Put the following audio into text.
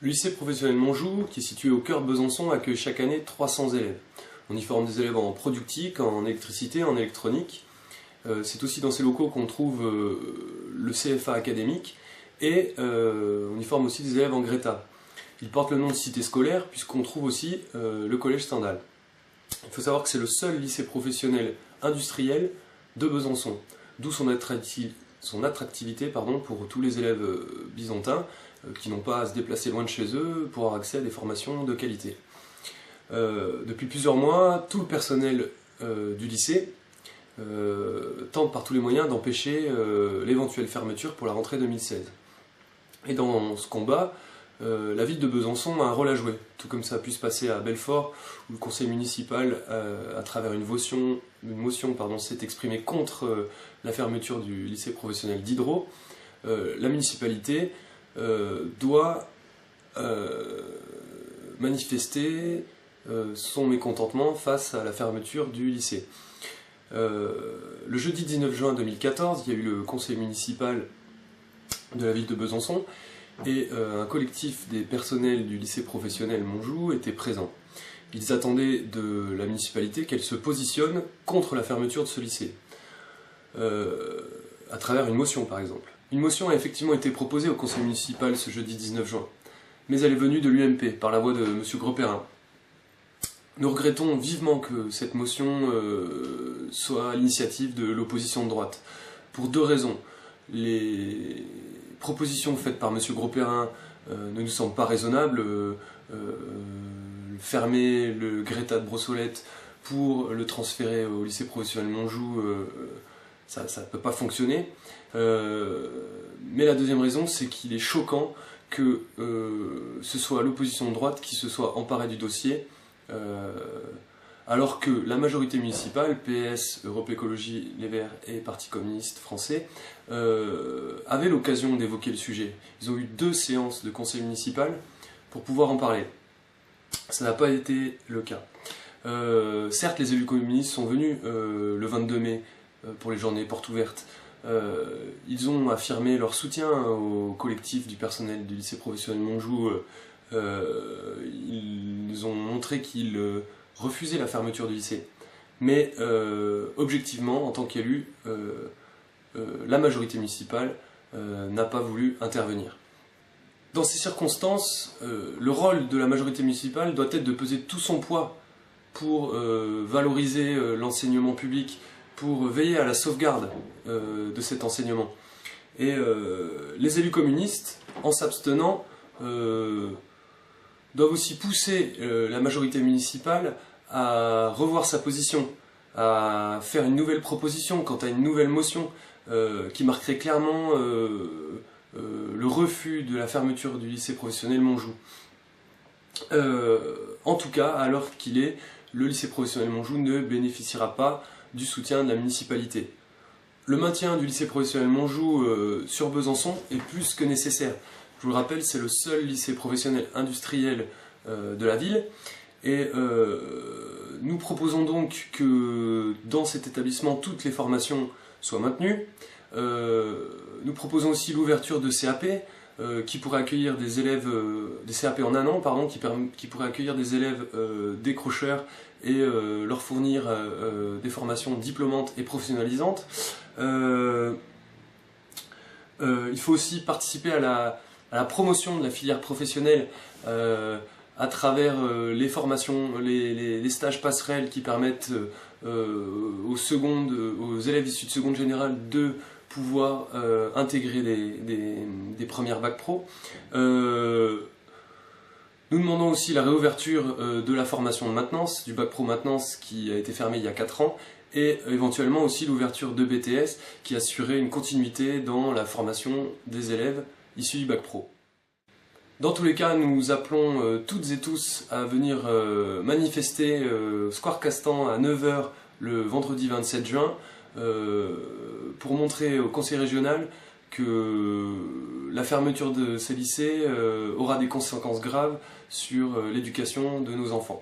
Le lycée professionnel Montjoux, qui est situé au cœur de Besançon, accueille chaque année 300 élèves. On y forme des élèves en productique, en électricité, en électronique. C'est aussi dans ces locaux qu'on trouve le CFA académique et on y forme aussi des élèves en Greta. Il porte le nom de cité scolaire puisqu'on trouve aussi le collège Stendhal. Il faut savoir que c'est le seul lycée professionnel industriel de Besançon, d'où son attractivité pour tous les élèves byzantins qui n'ont pas à se déplacer loin de chez eux pour avoir accès à des formations de qualité. Depuis plusieurs mois, tout le personnel du lycée tente par tous les moyens d'empêcher l'éventuelle fermeture pour la rentrée 2016. Et dans ce combat, la ville de Besançon a un rôle à jouer, tout comme ça a pu se passer à Belfort, où le conseil municipal, à travers une motion s'est exprimé contre la fermeture du lycée professionnel d'Hydro. La municipalité doit manifester son mécontentement face à la fermeture du lycée. Le jeudi 19 juin 2014, il y a eu le conseil municipal de la ville de Besançon et un collectif des personnels du lycée professionnel Montjoux était présent. Ils attendaient de la municipalité qu'elle se positionne contre la fermeture de ce lycée, à travers une motion par exemple. Une motion a effectivement été proposée au conseil municipal ce jeudi 19 juin, mais elle est venue de l'UMP par la voix de M. Grosperrin. Nous regrettons vivement que cette motion soit à l'initiative de l'opposition de droite, pour deux raisons. Les propositions faites par M. Grosperrin ne nous semblent pas raisonnables. Fermer le Greta de Brossolette pour le transférer au lycée professionnel Montjoux, ça ne peut pas fonctionner. Mais la deuxième raison, c'est qu'il est choquant que ce soit l'opposition de droite qui se soit emparée du dossier, alors que la majorité municipale, PS, Europe Écologie, Les Verts et Parti communiste français, avait l'occasion d'évoquer le sujet. Ils ont eu 2 séances de conseil municipal pour pouvoir en parler. Ça n'a pas été le cas. Certes, les élus communistes sont venus le 22 mai pour les journées portes ouvertes. Ils ont affirmé leur soutien au collectif du personnel du lycée professionnel Montjoux. Ils ont montré qu'ils refusaient la fermeture du lycée. Mais objectivement, en tant qu'élu, la majorité municipale n'a pas voulu intervenir. Dans ces circonstances, le rôle de la majorité municipale doit être de peser tout son poids pour valoriser l'enseignement public, pour veiller à la sauvegarde de cet enseignement. Et les élus communistes, en s'abstenant, doivent aussi pousser la majorité municipale à revoir sa position, à faire une nouvelle proposition quant à une nouvelle motion qui marquerait clairement le refus de la fermeture du lycée professionnel Montjoux. En tout cas, à l'heure qu'il est, le lycée professionnel Montjoux ne bénéficiera pas du soutien de la municipalité. Le maintien du lycée professionnel Montjoux sur Besançon est plus que nécessaire. Je vous le rappelle, c'est le seul lycée professionnel industriel de la ville. Et nous proposons donc que dans cet établissement, toutes les formations soient maintenues. Nous proposons aussi l'ouverture de CAP qui pourrait accueillir des élèves, des CAP en 1 an, pardon, qui pourrait accueillir des élèves décrocheurs et leur fournir des formations diplômantes et professionnalisantes. Il faut aussi participer à la promotion de la filière professionnelle à travers les formations, les stages passerelles qui permettent aux élèves issus de seconde générale de pouvoir intégrer des premières bacs pro. Nous demandons aussi la réouverture de la formation de maintenance, du bac pro maintenance qui a été fermé il y a 4 ans, et éventuellement aussi l'ouverture de BTS qui assurait une continuité dans la formation des élèves issus du bac pro. Dans tous les cas, nous appelons toutes et tous à venir manifester Square Castan à 9 h le vendredi 27 juin pour montrer au conseil régional que la fermeture de ces lycées aura des conséquences graves sur l'éducation de nos enfants.